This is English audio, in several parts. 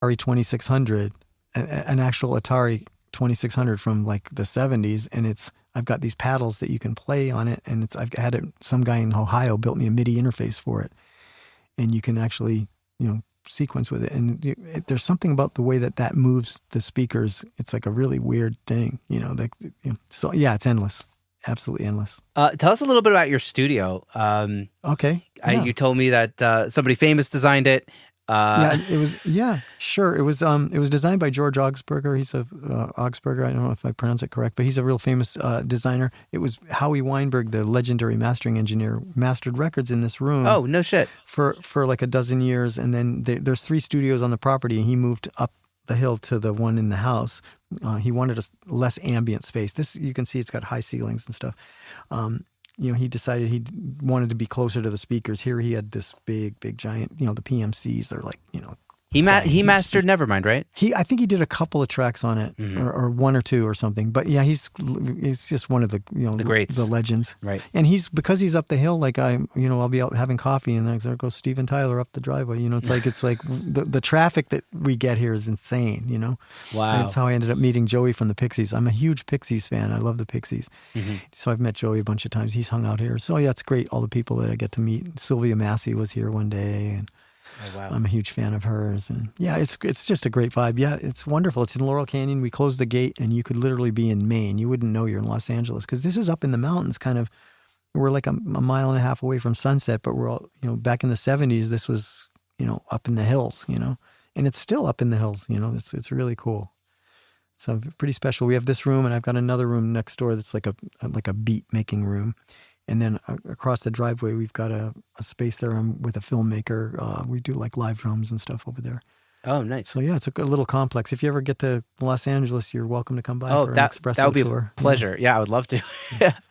Atari 2600, an actual Atari 2600 from like the 70s, and I've got these paddles that you can play on it, and I've had it. Some guy in Ohio built me a MIDI interface for it, and you can actually sequence with it. And there's something about the way that moves the speakers. It's like a really weird thing, So yeah, it's endless. Absolutely endless. Tell us a little bit about your studio. Okay. Yeah. You told me that somebody famous designed it. It was. Yeah, sure. It was designed by George Augsburger. He's Augsburger. I don't know if I pronounce it correct, but he's a real famous designer. It was Howie Weinberg, the legendary mastering engineer, mastered records in this room. Oh, no shit. For like a dozen years, and then there's 3 studios on the property, and he moved up the hill to the one in the house. He wanted a less ambient space. This, you can see, it's got high ceilings and stuff. He decided he wanted to be closer to the speakers. Here he had this big giant, the PMCs. They're like, He mastered Nevermind, right? I think he did a couple of tracks on it, or 1 or 2 or something. But yeah, he's just one of the the greats, the legends, right? And because he's up the hill, like I'll be out having coffee, and there goes Steven Tyler up the driveway. It's like the traffic that we get here is insane. Wow. And that's how I ended up meeting Joey from the Pixies. I'm a huge Pixies fan. I love the Pixies. So I've met Joey a bunch of times. He's hung out here. So yeah, it's great. All the people that I get to meet. Sylvia Massey was here one day, and oh, wow. I'm a huge fan of hers. And yeah, it's just a great vibe. Yeah, it's wonderful. It's in Laurel Canyon. We closed the gate, and you could literally be in Maine. You wouldn't know you're in Los Angeles, because this is up in the mountains, kind of. We're like a mile and a half away from Sunset, but we're all, back in the 70s, this was, up in the hills, and it's still up in the hills, it's really cool. So pretty special. We have this room, and I've got another room next door that's like a beat making room. And then across the driveway, we've got a space there with a filmmaker. We do like live drums and stuff over there. Oh, nice. So yeah, it's a little complex. If you ever get to Los Angeles, you're welcome to come by for an espresso that would be tour. A pleasure. Yeah, I would love to.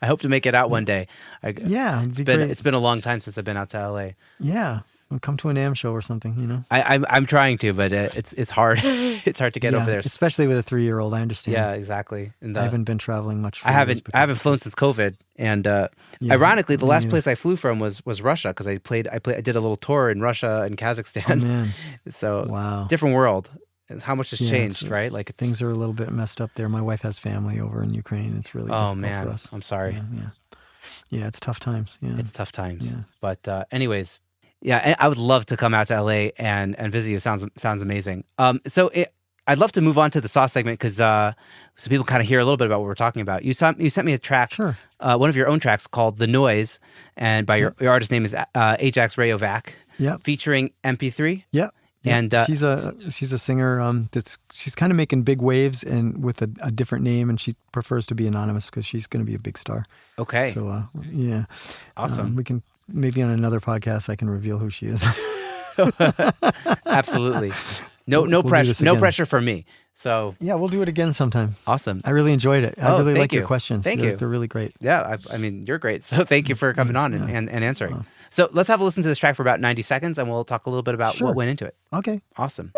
I hope to make it out one day. It's been a long time since I've been out to LA. Yeah. Come to an AM show or something, I'm trying to, but it's hard. It's hard to get over there, especially with a 3-year-old. I understand. Yeah, exactly. And I haven't been traveling much. I haven't flown since COVID, and ironically, the last place I flew from was Russia, because I did a little tour in Russia and Kazakhstan. Oh, man. So wow, different world. How much has changed, right? Like things are a little bit messed up there. My wife has family over in Ukraine. It's really difficult for us. I'm sorry. Yeah, it's tough times. Yeah, it's tough times. Yeah. But anyways. Yeah, I would love to come out to LA and visit you. Sounds amazing. I'd love to move on to the Sauce segment, because so people kind of hear a little bit about what we're talking about. You sent me a track, sure. One of your own tracks called "The Noise," and by your artist name is Ajax Rayovac. Yep. Featuring MP3. Yep. And she's a singer she's kind of making big waves, and with a different name, and she prefers to be anonymous because she's going to be a big star. Okay. So yeah, awesome. We can maybe on another podcast I can reveal who she is. Absolutely. No pressure. No pressure for me. So yeah, we'll do it again sometime. Awesome. I really enjoyed it. I really like your questions. Thank you. They're really great. Yeah, I mean, you're great. So thank you for coming on and answering. So let's have a listen to this track for about 90 seconds, and we'll talk a little bit about what went into it. Okay. Awesome.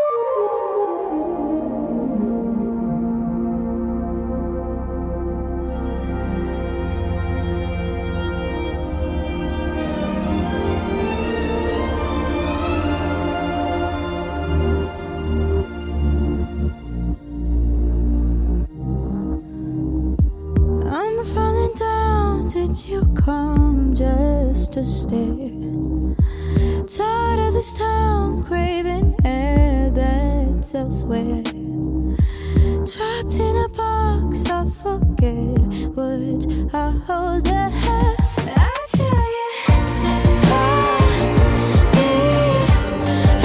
You come just to stay. Tired of this town, craving air that's elsewhere. Trapped in a box, I forget what I hold there. I tell you,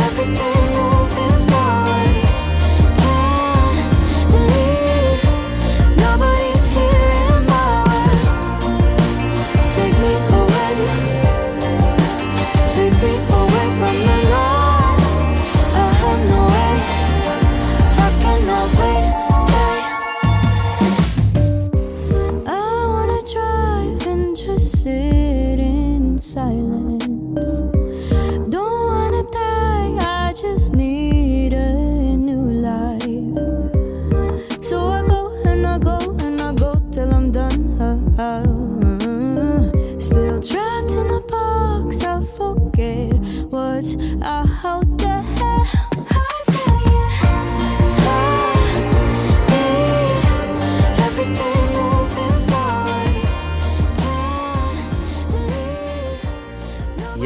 everything moving forward. Can't believe nobody's here in my world. Take me away from the lies. I have no way. I cannot wait. I wanna drive and just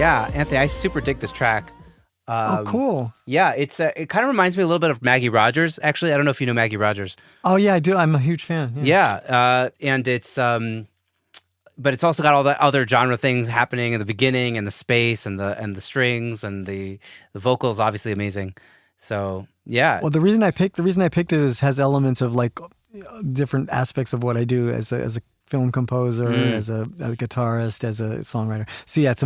Yeah, Anthony, I super dig this track. Oh, cool. Yeah, it kind of reminds me a little bit of Maggie Rogers. Actually, I don't know if you know Maggie Rogers. Oh yeah, I do. I'm a huge fan. Yeah. Yeah, and it's but it's also got all the other genre things happening in the beginning, and the space, and the strings, and the vocals. Obviously amazing. So yeah. Well, the reason I picked it is has elements of like different aspects of what I do as a film composer, as a guitarist, as a songwriter. So yeah, it's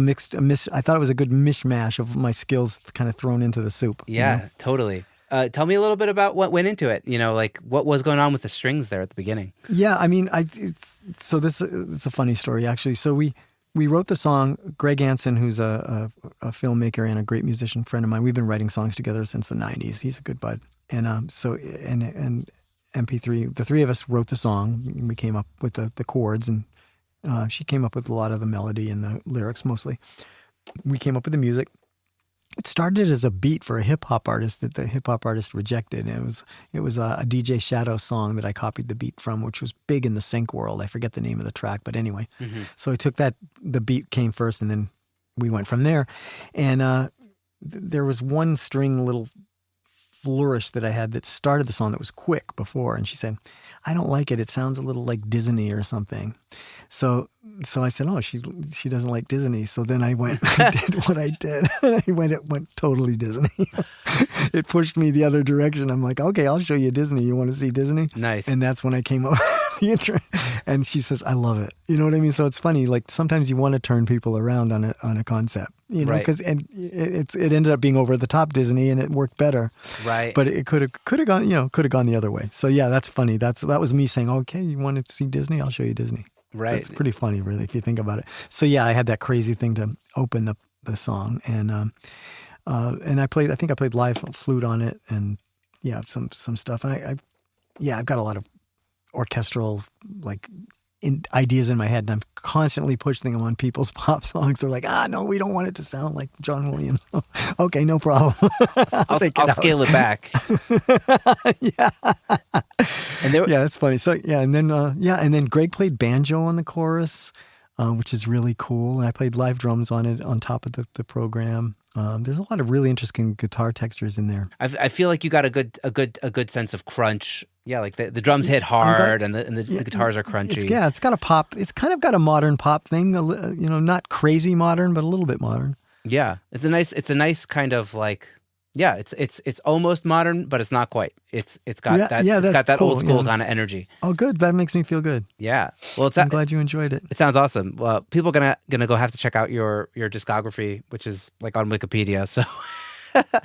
I thought it was a good mishmash of my skills kind of thrown into the soup. Yeah, you know? totally. Tell me a little bit about what went into it. You know, like what was going on with the strings there at the beginning. Yeah, I mean, it's a funny story actually. So we wrote the song. Greg Anson, who's a filmmaker and a great musician friend of mine. We've been writing songs together since the '90s. He's a good bud, and MP3. The three of us wrote the song. We came up with the chords, and she came up with a lot of the melody and the lyrics mostly. We came up with the music. It started as a beat for a hip hop artist that the hip hop artist rejected. And it was a DJ Shadow song that I copied the beat from, which was big in the sync world. I forget the name of the track, but anyway. Mm-hmm. So I took that. The beat came first, and then we went from there. And there was one string little flourish that I had that started the song that was quick before, and she said, "I don't like it. It sounds a little like Disney or something." So I said, "Oh, she doesn't like Disney." So then I went, I did what I did. It went totally Disney. It pushed me the other direction. I'm like, "Okay, I'll show you Disney. You want to see Disney?" Nice. And that's when I came up with the intro. And she says, "I love it." You know what I mean? So it's funny. Like sometimes you want to turn people around on a concept. You know, because right. it ended up being over the top Disney, and it worked better. Right. But it could have gone the other way. So yeah, that's funny. That was me saying, "Okay, you want to see Disney? I'll show you Disney." Right. So it's pretty funny, really, if you think about it. So yeah, I had that crazy thing to open the song, and I think I played live flute on it, and yeah, some stuff. And I've got a lot of orchestral ideas in my head, and I'm constantly pushing them on people's pop songs. They're like, no, we don't want it to sound like John Williams. Okay, no problem. I'll scale it back. Yeah. And yeah, that's funny. So yeah, and then Greg played banjo on the chorus, which is really cool. And I played live drums on it on top of the program. There's a lot of really interesting guitar textures in there. I feel like you got a good sense of crunch. Yeah, like the drums hit hard, and the guitars are crunchy. It's got a pop. It's kind of got a modern pop thing. Not crazy modern, but a little bit modern. Yeah, it's a nice kind of like. Yeah, it's almost modern, but it's not quite. It's got that cool, old school kind of energy. Oh, good. That makes me feel good. Yeah. Well, I'm glad you enjoyed it. It sounds awesome. Well, people are gonna go have to check out your discography, which is like on Wikipedia. So.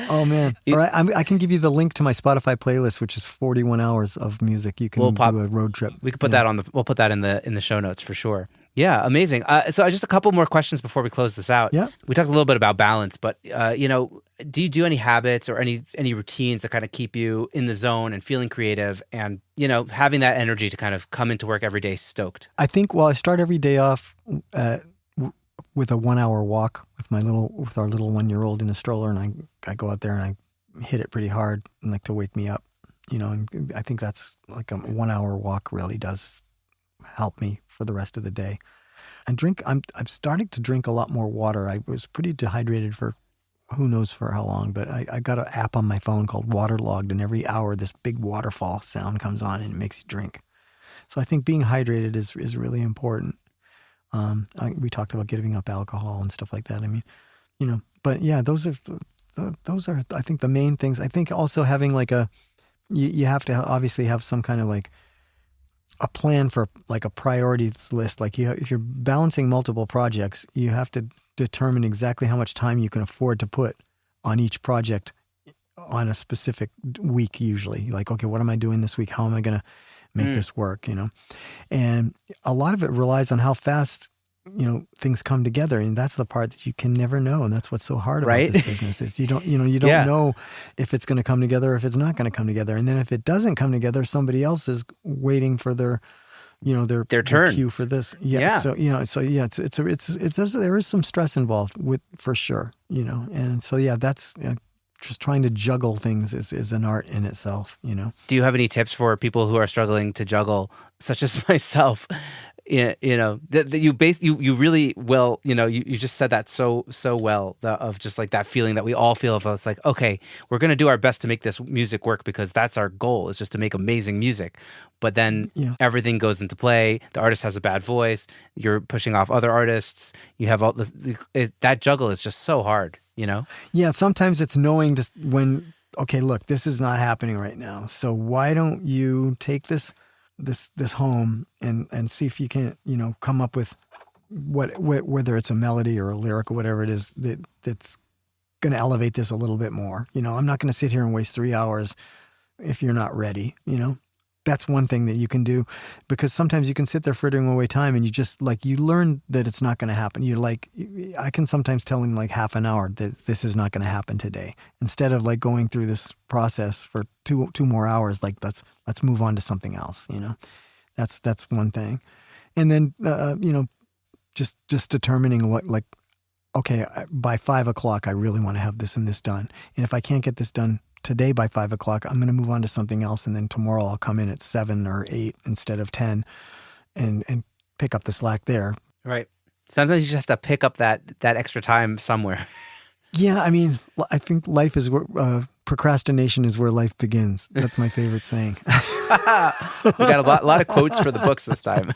Oh man! All right, I can give you the link to my Spotify playlist, which is 41 hours of music. You can do a road trip. We could put that we'll put that in the show notes for sure. Yeah, amazing. So just a couple more questions before we close this out. Yeah, we talked a little bit about balance, but do you do any habits or any routines that kind of keep you in the zone and feeling creative and having that energy to kind of come into work every day stoked? I think I start every day off with a 1 hour walk with our little 1-year-old in a stroller, and I go out there and I hit it pretty hard and like to wake me up, and I think that's like a 1 hour walk really does help me for the rest of the day. And I'm starting to drink a lot more water. I was pretty dehydrated for who knows for how long, but I got an app on my phone called Waterlogged, and every hour this big waterfall sound comes on and it makes you drink. So I think being hydrated is really important. We talked about giving up alcohol and stuff like that. I mean, but yeah, those are I think the main things. I think also having like you have to obviously have some kind of like a plan for like a priorities list. Like if you're balancing multiple projects, you have to determine exactly how much time you can afford to put on each project on a specific week usually. Like, okay, what am I doing this week? How am I going to make this work, And a lot of it relies on how fast, things come together. And that's the part that you can never know. And that's what's so hard about this business is you don't know if it's going to come together, or if it's not going to come together. And then if it doesn't come together, somebody else is waiting for their turn cue for this. Yeah. So, there is some stress involved for sure, and so, yeah, that's, just trying to juggle things is an art in itself, Do you have any tips for people who are struggling to juggle, such as myself? you know, that you really will, you know, you just said that so well, of just like that feeling that we all feel of us, like, okay, we're going to do our best to make this music work because that's our goal, is just to make amazing music. But then everything goes into play. The artist has a bad voice. You're pushing off other artists. You have all this, that juggle is just so hard, you know? Yeah. Sometimes it's knowing just when, okay, look, this is not happening right now. So why don't you take this home and see if you can, you know, come up with whether it's a melody or a lyric or whatever it is that's going to elevate this a little bit more. You know, I'm not going to sit here and waste 3 hours if you're not ready, you know. That's one thing that you can do, because sometimes you can sit there frittering away time and you just like, you learn that it's not going to happen. You're like, I can sometimes tell in like half an hour that this is not going to happen today. Instead of like going through this process for two more hours, like let's move on to something else, you know. That's one thing. And then, you know, just determining what, like, okay, by 5 o'clock, I really want to have this and this done. And if I can't get this done today by 5 o'clock, I'm going to move on to something else. And then tomorrow I'll come in at 7 or 8 instead of 10 and pick up the slack there. Right. Sometimes you just have to pick up that extra time somewhere. Yeah. I mean, I think life is where, procrastination is where life begins. That's my favorite saying. We got a lot of quotes for the books this time.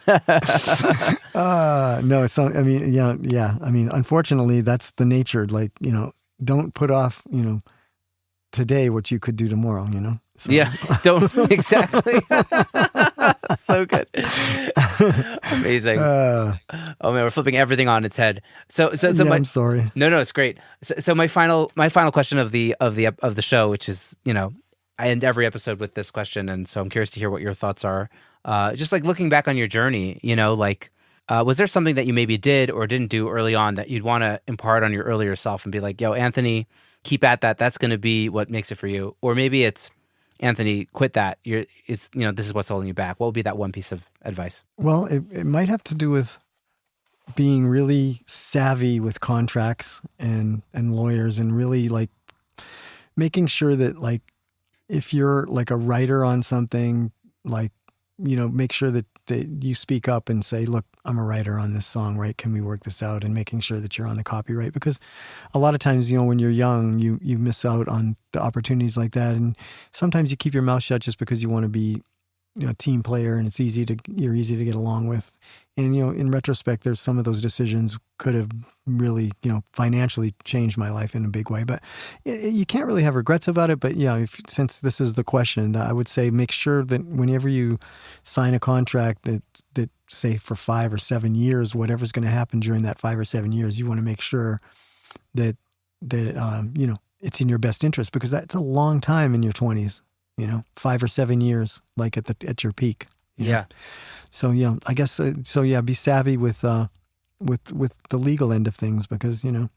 No, so, I mean, yeah. I mean, unfortunately, that's the nature. Like, you know, don't put off, you know, today what you could do tomorrow, you know? So. Yeah, don't, exactly. So good. Amazing. Oh man, we're flipping everything on its head. So I'm sorry. No, it's great. So my final question of the show, which is, you know, I end every episode with this question, and so I'm curious to hear what your thoughts are. Just like looking back on your journey, you know, like, was there something that you maybe did or didn't do early on that you'd want to impart on your earlier self and be like, yo, Anthony, keep at that. That's going to be what makes it for you. Or maybe it's, Anthony, quit that. It's, you know, this is what's holding you back. What would be that one piece of advice? Well, it might have to do with being really savvy with contracts and lawyers, and really like making sure that, like, if you're like a writer on something, like, you know, make sure that you speak up and say, look, I'm a writer on this song, right? Can we work this out? And making sure that you're on the copyright, because a lot of times, you know, when you're young, you miss out on the opportunities like that. And sometimes you keep your mouth shut just because you want to be, you know, a team player, and you're easy to get along with. And, you know, in retrospect, there's some of those decisions could have really, you know, financially changed my life in a big way. But you can't really have regrets about it. But yeah, since this is the question, I would say make sure that whenever you sign a contract that say for 5 or 7 years, whatever's going to happen during that 5 or 7 years, you want to make sure that you know, it's in your best interest, because that's a long time in your 20s. You know, 5 or 7 years, like at your peak. Yeah. Know? So yeah, I guess be savvy with the legal end of things, because, you know.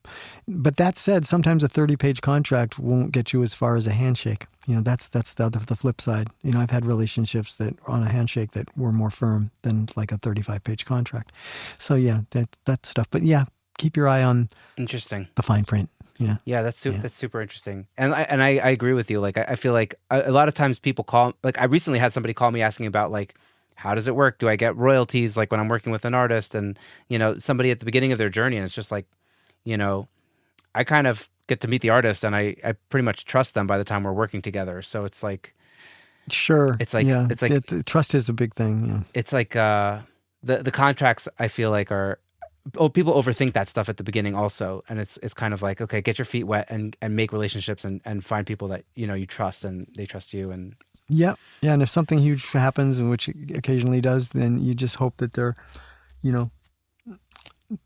But that said, sometimes a 30-page contract won't get you as far as a handshake. You know, that's the flip side. You know, I've had relationships that on a handshake that were more firm than like a 35-page contract. So yeah, that stuff. But yeah, keep your eye on the fine print. Yeah, that's super interesting, and I agree with you. Like, I feel like a lot of times people call. Like, I recently had somebody call me asking about, like, how does it work? Do I get royalties, like, when I'm working with an artist? And, you know, somebody at the beginning of their journey, and it's just like, you know, I kind of get to meet the artist, and I pretty much trust them by the time we're working together. So it's like, sure, it's like trust is a big thing. Yeah, it's like the contracts, I feel like, are. Oh, people overthink that stuff at the beginning also. And it's kind of like, okay, get your feet wet and make relationships and find people that, you know, you trust and they trust you. And yeah. And if something huge happens, and which occasionally does, then you just hope that they're, you know,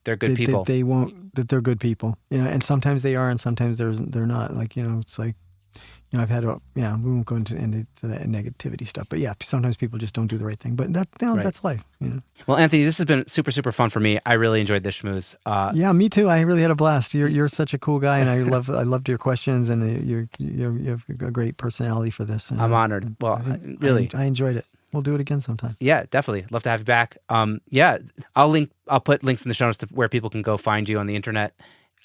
they're good people. That they're good people. You know, and sometimes they are, and sometimes they're not. Like, you know, it's like, you know, I've had we won't go into that negativity stuff, but yeah, sometimes people just don't do the right thing. But that's life, you know. Well, Anthony, this has been super, super fun for me. I really enjoyed this schmooze. Yeah, me too. I really had a blast. You're such a cool guy, and I loved your questions, and you have a great personality for this. And I'm honored. Well, really, I enjoyed it. We'll do it again sometime. Yeah, definitely. Love to have you back. Yeah, I'll put links in the show notes to where people can go find you on the internet.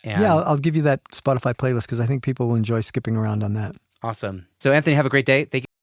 And yeah, I'll give you that Spotify playlist, because I think people will enjoy skipping around on that. Awesome. So, Anthony, have a great day. Thank you.